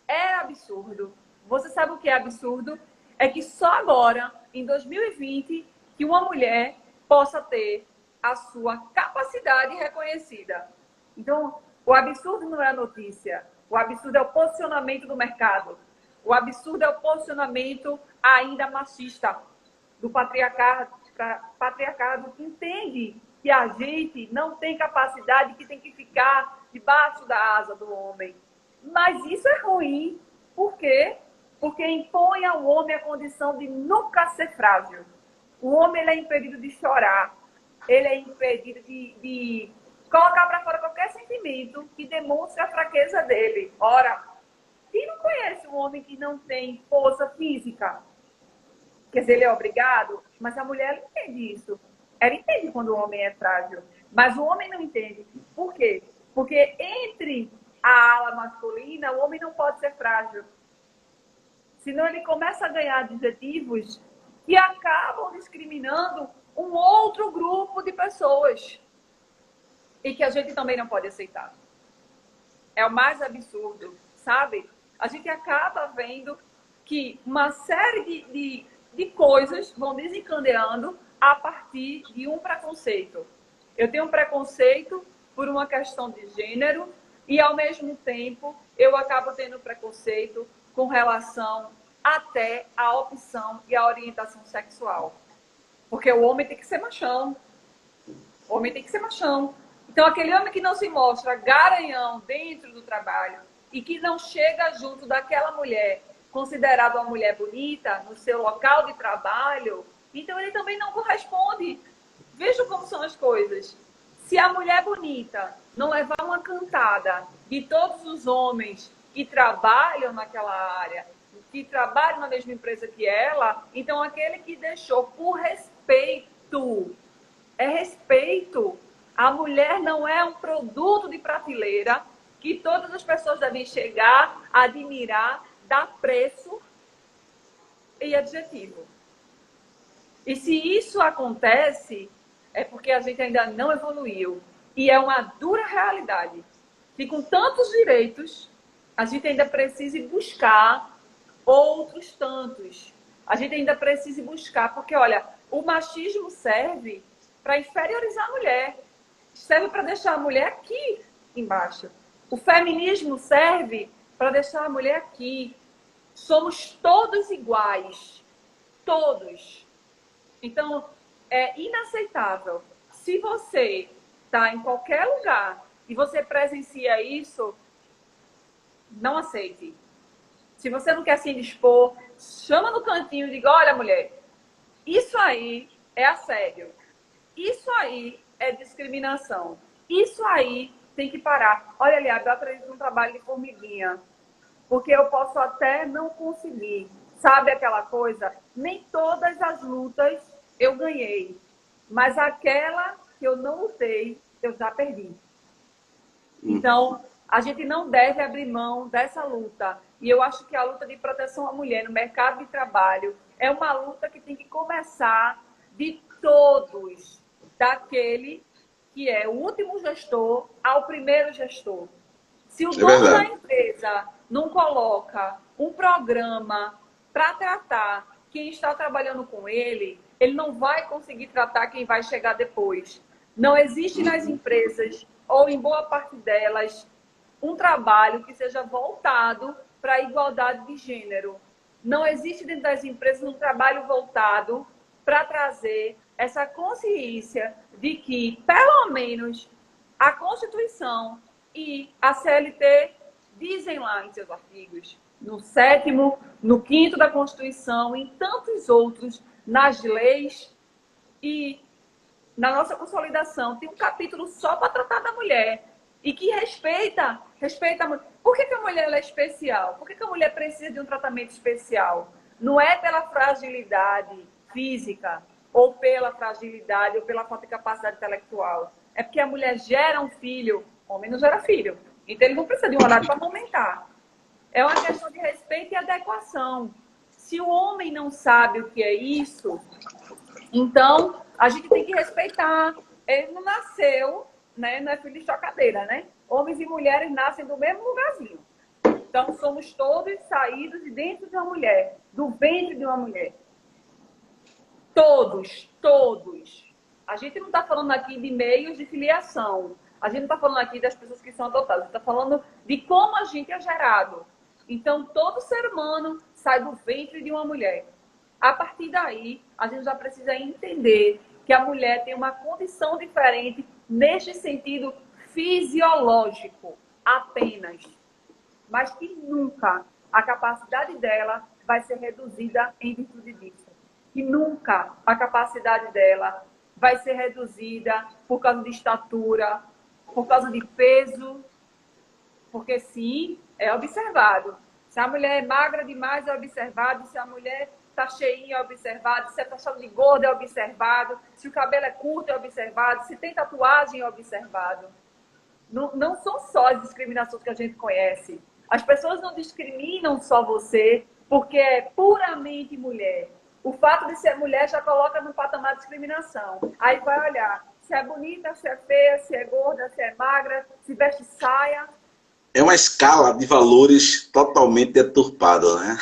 é absurdo. Você sabe o que é absurdo? É que só agora, em 2020, que uma mulher possa ter a sua capacidade reconhecida. Então, o absurdo não é a notícia. O absurdo é o posicionamento do mercado. O absurdo é o posicionamento ainda machista do patriarcado que entende que a gente não tem capacidade, que tem que ficar debaixo da asa do homem. Mas isso é ruim. Por quê? Porque impõe ao homem a condição de nunca ser frágil. O homem ele é impedido de chorar. Ele é impedido de colocar para fora qualquer sentimento que demonstre a fraqueza dele. Ora, quem não conhece um homem que não tem força física? Quer dizer, ele é obrigado, mas a mulher entende isso. Ela entende quando o homem é frágil, mas o homem não entende. Por quê? Porque entre a ala masculina, o homem não pode ser frágil. Senão ele começa a ganhar adjetivos que acabam discriminando um outro grupo de pessoas. E que a gente também não pode aceitar. É o mais absurdo, sabe? A gente acaba vendo que uma série de coisas vão desencadeando a partir de um preconceito. Eu tenho um preconceito por uma questão de gênero e, ao mesmo tempo, eu acabo tendo preconceito com relação até à opção e à orientação sexual. Porque o homem tem que ser machão. O homem tem que ser machão. Então, aquele homem que não se mostra garanhão dentro do trabalho e que não chega junto daquela mulher considerada uma mulher bonita no seu local de trabalho, então ele também não corresponde. Veja como são as coisas. Se a mulher bonita não levar uma cantada de todos os homens que trabalham naquela área, que trabalham na mesma empresa que ela, então aquele que deixou por respeito, é respeito. A mulher não é um produto de prateleira que todas as pessoas devem chegar, admirar, dar preço e adjetivo. E se isso acontece, é porque a gente ainda não evoluiu. E é uma dura realidade. Que com tantos direitos, a gente ainda precisa buscar outros tantos. A gente ainda precisa buscar, porque, olha, o machismo serve para inferiorizar a mulher. Serve para deixar a mulher aqui embaixo. O feminismo serve para deixar a mulher aqui. Somos todos iguais. Todos. Então, é inaceitável. Se você está em qualquer lugar e você presencia isso, não aceite. Se você não quer se indispor, chama no cantinho e diga, olha, mulher, isso aí é assédio. Isso aí é discriminação. Isso aí tem que parar. Olha, aliás, eu acredito num trabalho de formiguinha. Porque eu posso até não conseguir. Sabe aquela coisa? Nem todas as lutas eu ganhei. Mas aquela que eu não lutei, eu já perdi. Então, a gente não deve abrir mão dessa luta. E eu acho que a luta de proteção à mulher no mercado de trabalho é uma luta que tem que começar de todos, daquele que é o último gestor ao primeiro gestor. Se o dono da empresa não coloca um programa para tratar quem está trabalhando com ele, ele não vai conseguir tratar quem vai chegar depois. Não existe nas empresas, ou em boa parte delas, um trabalho que seja voltado para a igualdade de gênero. Não existe dentro das empresas um trabalho voltado para trazer essa consciência de que, pelo menos, a Constituição e a CLT dizem lá em seus artigos, no 7º, no 5º da Constituição, em tantos outros, nas leis e na nossa consolidação, tem um capítulo só para tratar da mulher e que respeita a mulher. Por que a mulher ela é especial? Por que a mulher precisa de um tratamento especial? Não é pela fragilidade física ou pela fragilidade ou pela falta de capacidade intelectual. É porque a mulher gera um filho, o homem não gera filho. Então ele não precisa de um horário para amamentar. É uma questão de respeito e adequação. Se o homem não sabe o que é isso, então a gente tem que respeitar. Ele não nasceu, né? Não é filho de chocadeira, né? Homens e mulheres nascem do mesmo lugarzinho. Então somos todos saídos de dentro de uma mulher, do ventre de uma mulher. Todos, todos. A gente não está falando aqui de meios de filiação. A gente não está falando aqui das pessoas que são adotadas. A gente está falando de como a gente é gerado. Então, todo ser humano sai do ventre de uma mulher. A partir daí, a gente já precisa entender que a mulher tem uma condição diferente neste sentido fisiológico, apenas. Mas que nunca a capacidade dela vai ser reduzida em virtude disso. Que nunca a capacidade dela vai ser reduzida por causa de estatura, por causa de peso, porque sim, é observado. Se a mulher é magra demais, é observado. Se a mulher está cheinha, é observado. Se é taxada de gorda, é observado. Se o cabelo é curto, é observado. Se tem tatuagem, é observado. Não são só as discriminações que a gente conhece. As pessoas não discriminam só você porque é puramente mulher. O fato de ser mulher já coloca no patamar de discriminação. Aí vai olhar se é bonita, se é feia, se é gorda, se é magra, se veste saia. É uma escala de valores totalmente deturpada, né?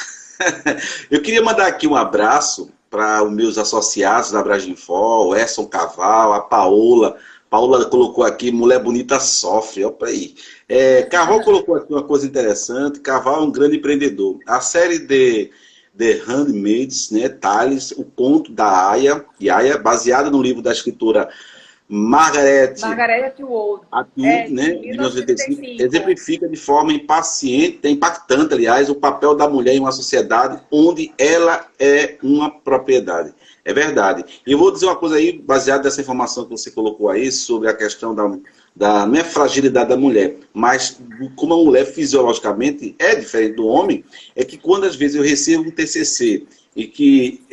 Eu queria mandar aqui um abraço para os meus associados da Braginfo, o Edson Caval, a Paola. Paola colocou aqui, mulher bonita sofre, olha aí. Caval colocou aqui uma coisa interessante, Caval é um grande empreendedor. A série de The Handmaids, né, Thales, o conto da Aya, baseada no livro da escritora Margaret Atwood, né, de 1985, exemplifica de forma impactante, aliás, o papel da mulher em uma sociedade onde ela é uma propriedade. É verdade. E eu vou dizer uma coisa aí, baseada nessa informação que você colocou aí, sobre a questão da não é fragilidade da mulher, mas como a mulher fisiologicamente é diferente do homem, é que quando às vezes eu recebo um TCC e que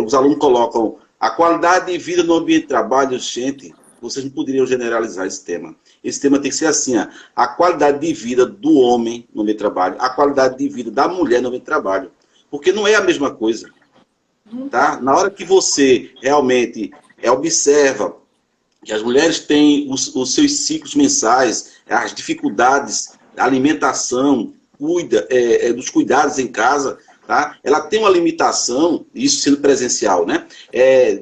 os alunos colocam a qualidade de vida no ambiente de trabalho, gente, vocês não poderiam generalizar esse tema. Esse tema tem que ser assim, ó, a qualidade de vida do homem no meio de trabalho, a qualidade de vida da mulher no meio de trabalho. Porque não é a mesma coisa. Tá? Na hora que você realmente observa que as mulheres têm os seus ciclos mensais, as dificuldades, a alimentação, dos cuidados em casa, tá? Ela tem uma limitação, isso sendo presencial, né?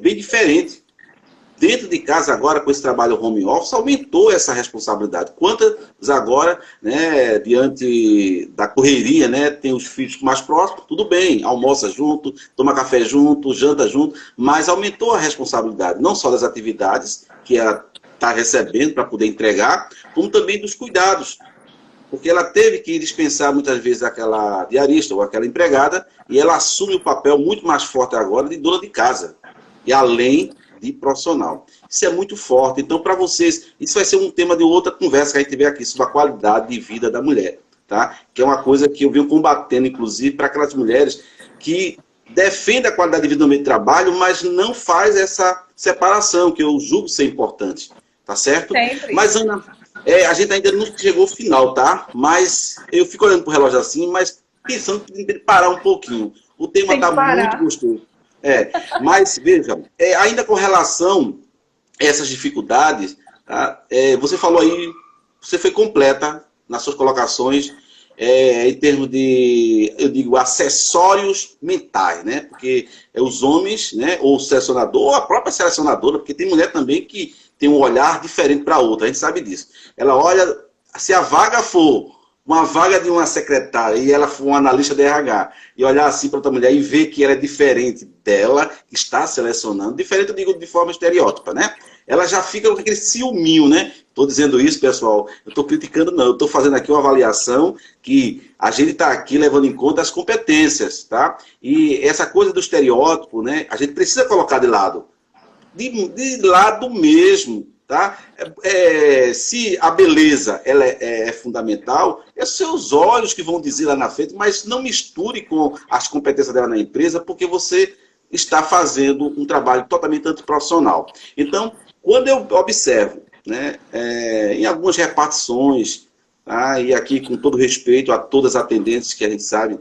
Bem diferente. Dentro de casa agora, com esse trabalho home office, aumentou essa responsabilidade. Quantas agora, né, diante da correria, né, tem os filhos mais próximos, tudo bem, almoça junto, toma café junto, janta junto, mas aumentou a responsabilidade, não só das atividades que ela está recebendo para poder entregar, como também dos cuidados. Porque ela teve que dispensar muitas vezes aquela diarista ou aquela empregada, e ela assume o papel muito mais forte agora de dona de casa. E além de profissional. Isso é muito forte. Então, para vocês, isso vai ser um tema de outra conversa que a gente tiver aqui sobre a qualidade de vida da mulher, tá? Que é uma coisa que eu venho combatendo, inclusive, para aquelas mulheres que defendem a qualidade de vida no meio de trabalho, mas não faz essa separação, que eu julgo ser importante, tá certo? Sempre. Mas, Ana, a gente ainda não chegou ao final, tá? Mas eu fico olhando para o relógio assim, mas pensando em parar um pouquinho. O tema está muito gostoso. Mas, veja, ainda com relação a essas dificuldades, tá? Você falou aí, você foi completa nas suas colocações em termos de, eu digo, acessórios mentais, né? Porque os homens, né, ou o selecionador, ou a própria selecionadora, porque tem mulher também que tem um olhar diferente para a outra, a gente sabe disso. Ela olha, se a vaga for uma vaga de uma secretária e ela for uma analista de RH e olhar assim para outra mulher e ver que ela é diferente dela, que está selecionando, diferente eu digo de forma estereótipa, né? Ela já fica com aquele ciúminho, né? Estou dizendo isso, pessoal, eu estou criticando não, eu estou fazendo aqui uma avaliação que a gente está aqui levando em conta as competências, tá? E essa coisa do estereótipo, né? A gente precisa colocar de lado. De lado mesmo, tá? Se a beleza ela é fundamental, é seus olhos que vão dizer lá na frente, mas não misture com as competências dela na empresa, porque você está fazendo um trabalho totalmente antiprofissional. Então, quando eu observo, né, em algumas repartições, tá? E aqui com todo respeito a todas as atendentes que a gente sabe,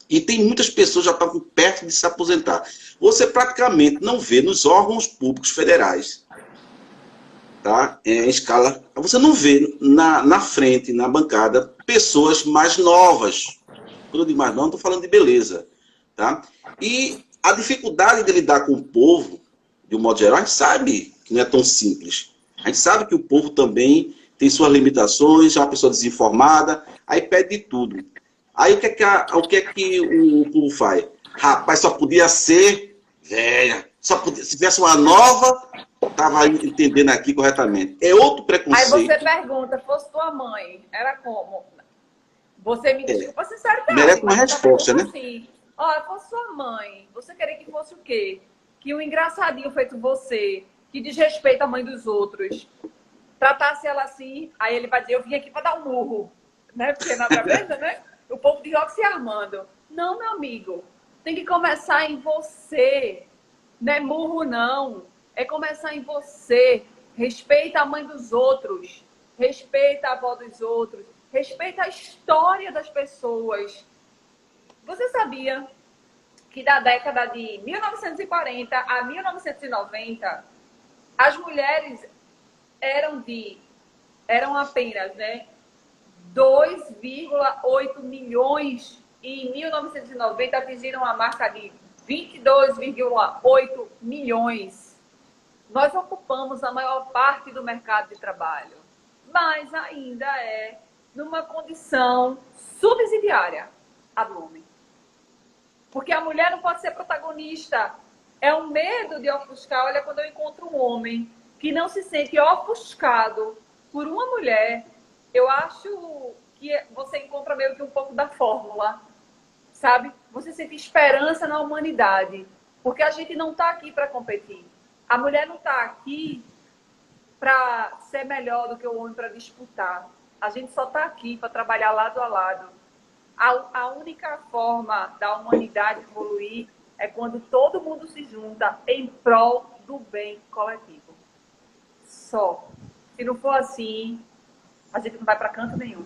e tem muitas pessoas que já estão perto de se aposentar. Você praticamente não vê nos órgãos públicos federais, tá? Em escala, você não vê na frente, na bancada, pessoas mais novas. Quando eu digo mais não, estou falando de beleza. Tá? E a dificuldade de lidar com o povo, de um modo geral, a gente sabe que não é tão simples. A gente sabe que o povo também tem suas limitações, é uma pessoa desinformada, aí pede de tudo. Aí o que é que o povo faz? Rapaz, só podia ser velha. Se tivesse uma nova, estava entendendo aqui corretamente. É outro preconceito. Aí você pergunta, fosse tua mãe, era como? Você me desculpa sinceridade. Merece uma resposta, né? Assim, olha, fosse sua mãe, você queria que fosse o quê? Que um engraçadinho feito você, que desrespeita a mãe dos outros, tratasse ela assim, aí ele vai dizer, eu vim aqui para dar um murro. Né? Porque na cabeça, né? O povo de rock se armando. Não, meu amigo. Tem que começar em você. Não é murro, não. É começar em você. Respeita a mãe dos outros. Respeita a avó dos outros. Respeita a história das pessoas. Você sabia que da década de 1940 a 1990, as mulheres eram apenas, né? 2,8 milhões e em 1990 atingiram a marca de 22,8 milhões. Nós ocupamos a maior parte do mercado de trabalho, mas ainda é numa condição subsidiária à do homem. Porque a mulher não pode ser protagonista. É um medo de ofuscar. Olha, quando eu encontro um homem que não se sente ofuscado por uma mulher, eu acho que você encontra meio que um pouco da fórmula, sabe? Você sente esperança na humanidade, porque a gente não está aqui para competir. A mulher não está aqui para ser melhor do que o homem, para disputar. A gente só está aqui para trabalhar lado a lado. A única forma da humanidade evoluir é quando todo mundo se junta em prol do bem coletivo. Só. Se não for assim, a gente não vai para canto nenhum.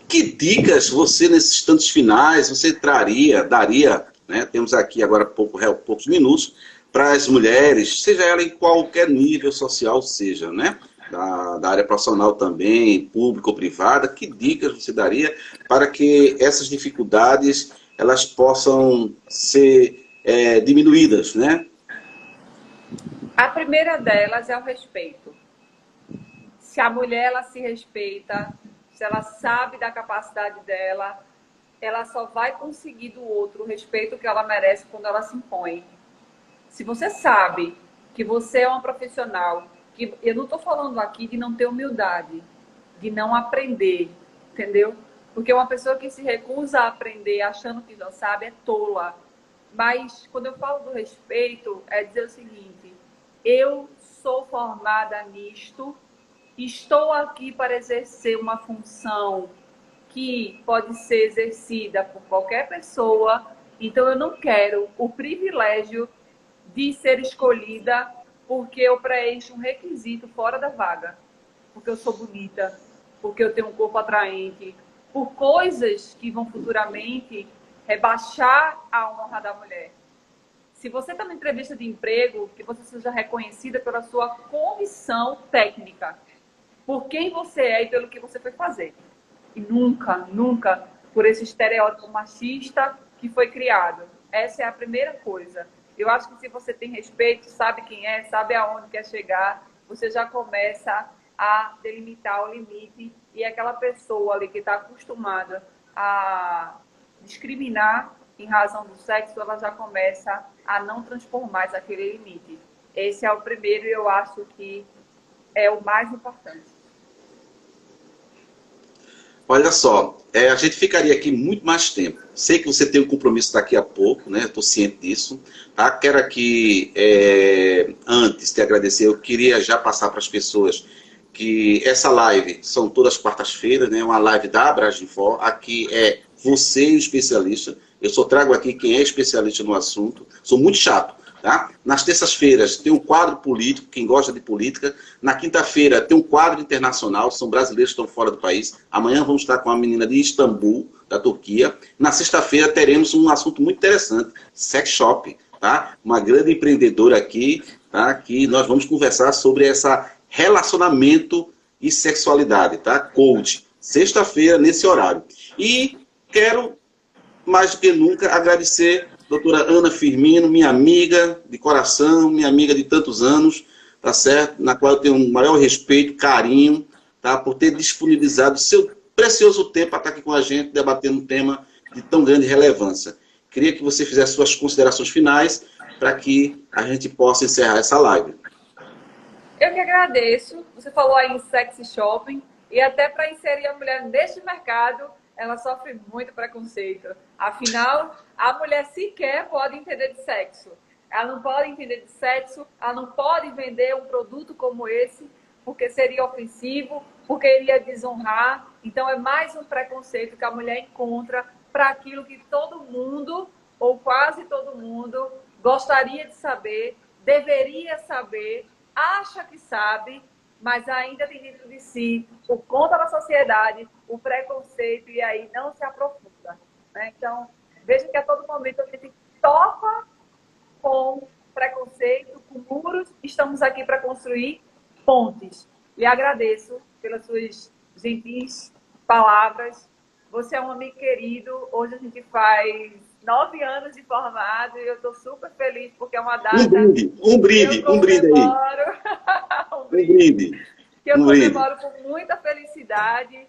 Que dicas você, nesses instantes finais, você daria, né? Temos aqui agora poucos minutos, para as mulheres, seja ela em qualquer nível social seja, né? Da área profissional também, pública ou privada, que dicas você daria para que essas dificuldades elas possam ser diminuídas, né? A primeira delas é o respeito. Se a mulher ela se respeita, se ela sabe da capacidade dela, ela só vai conseguir do outro o respeito que ela merece quando ela se impõe. Se você sabe que você é uma profissional, que eu não estou falando aqui de não ter humildade, de não aprender, entendeu? Porque uma pessoa que se recusa a aprender achando que não sabe é tola. Mas quando eu falo do respeito, é dizer o seguinte: eu sou formada nisto, estou aqui para exercer uma função que pode ser exercida por qualquer pessoa, então eu não quero o privilégio de ser escolhida porque eu preencho um requisito fora da vaga, porque eu sou bonita, porque eu tenho um corpo atraente, por coisas que vão futuramente rebaixar a honra da mulher. Se você está na entrevista de emprego, que você seja reconhecida pela sua comissão técnica, por quem você é e pelo que você foi fazer. E nunca, nunca por esse estereótipo machista que foi criado. Essa é a primeira coisa. Eu acho que se você tem respeito, sabe quem é, sabe aonde quer chegar, você já começa a delimitar o limite e aquela pessoa ali que está acostumada a discriminar em razão do sexo, ela já começa a não transpor mais aquele limite. Esse é o primeiro e eu acho que é o mais importante. Olha só, a gente ficaria aqui muito mais tempo. Sei que você tem um compromisso daqui a pouco, né? Estou ciente disso. Tá? Quero aqui, antes de agradecer, eu queria já passar para as pessoas que essa live são todas quartas-feiras, né? Uma live da Abraginfor. Aqui é você o especialista. Eu só trago aqui quem é especialista no assunto. Sou muito chato. Tá? Nas terças-feiras tem um quadro político, quem gosta de política. Na quinta-feira tem um quadro internacional, são brasileiros que estão fora do país. Amanhã vamos estar com uma menina de Istambul, da Turquia. Na sexta-feira teremos um assunto muito interessante, sex shop. Tá? Uma grande empreendedora aqui, tá? Que nós vamos conversar sobre esse relacionamento e sexualidade, tá? Coach. Sexta-feira, nesse horário. E quero, mais do que nunca, agradecer doutora Ana Firmino, minha amiga de coração, minha amiga de tantos anos, tá certo? Na qual eu tenho um maior respeito, carinho, tá? Por ter disponibilizado seu precioso tempo para estar aqui com a gente, debatendo um tema de tão grande relevância. Queria que você fizesse suas considerações finais para que a gente possa encerrar essa live. Eu que agradeço. Você falou aí em sexy shopping e até para inserir a mulher neste mercado, ela sofre muito preconceito. Afinal, a mulher sequer pode entender de sexo. Ela não pode entender de sexo, ela não pode vender um produto como esse, porque seria ofensivo, porque iria desonrar. Então, é mais um preconceito que a mulher encontra para aquilo que todo mundo, ou quase todo mundo, gostaria de saber, deveria saber, acha que sabe, mas ainda tem dentro de si, por conta da sociedade, o preconceito, e aí não se aprofunda. Né? Então, veja que a todo momento a gente topa com preconceito, com muros, estamos aqui para construir pontes. E agradeço pelas suas gentis palavras. Você é um amigo querido, hoje a gente faz 9 anos de formado e eu estou super feliz porque é uma data... Um brinde aí. Um brinde. Que eu brinde. comemoro com muita felicidade.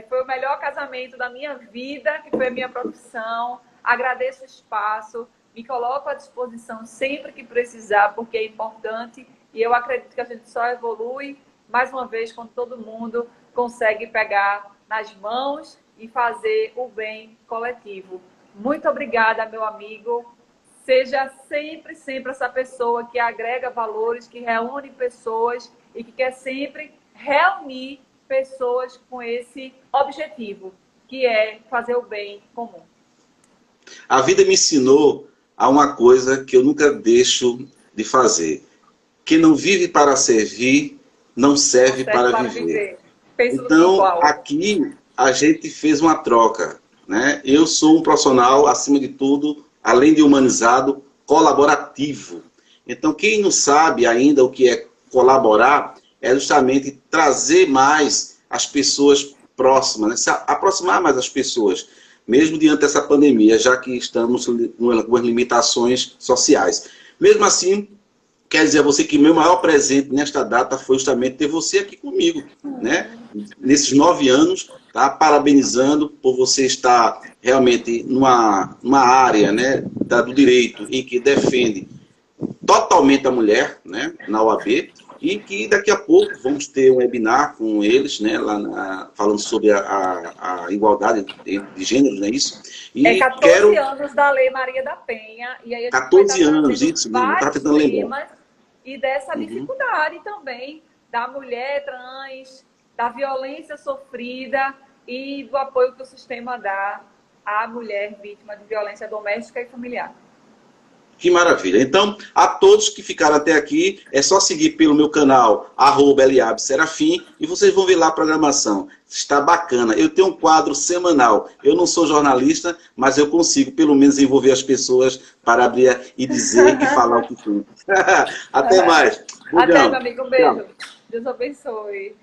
Foi o melhor casamento da minha vida, que foi a minha profissão. Agradeço o espaço, me coloco à disposição sempre que precisar, porque é importante. E eu acredito que a gente só evolui, mais uma vez, quando todo mundo consegue pegar nas mãos e fazer o bem coletivo. Muito obrigada, meu amigo. Seja sempre, sempre essa pessoa que agrega valores, que reúne pessoas e que quer sempre reunir pessoas com esse objetivo, que é fazer o bem comum. A vida me ensinou a uma coisa que eu nunca deixo de fazer. Quem não vive para servir, não Não serve serve para para viver. viver. Penso Então, igual. aqui a gente fez uma troca, né? Eu sou um profissional, acima de tudo, além de humanizado, colaborativo. Então, quem não sabe ainda o que é colaborar, é justamente trazer mais as pessoas próximas, né? Se aproximar mais as pessoas, mesmo diante dessa pandemia, já que estamos com as limitações sociais. Mesmo assim, quer dizer a você que meu maior presente nesta data foi justamente ter você aqui comigo, né? Nesses 9 anos, tá? Parabenizando por você estar realmente numa área, né, do direito em que defende totalmente a mulher, né, na OAB, e que daqui a pouco vamos ter um webinar com eles, né, falando sobre a igualdade de gêneros, não é isso? É E 14 quero anos da Lei Maria da Penha, e aí a gente vai estar 14 anos, trazendo isso mesmo, estava vários tentando lembrar. temas e dessa Uhum. dificuldade também da mulher trans, da violência sofrida e do apoio que o sistema dá à mulher vítima de violência doméstica e familiar. Que maravilha. Então, a todos que ficaram até aqui, é só seguir pelo meu canal, @eliabserafim, e vocês vão ver lá a programação. Está bacana. Eu tenho um quadro semanal. Eu não sou jornalista, mas eu consigo, pelo menos, envolver as pessoas para abrir e dizer e falar o que tem. Até mais. Até, meu Beijão. amigo. Um Tchau. beijo. Deus abençoe.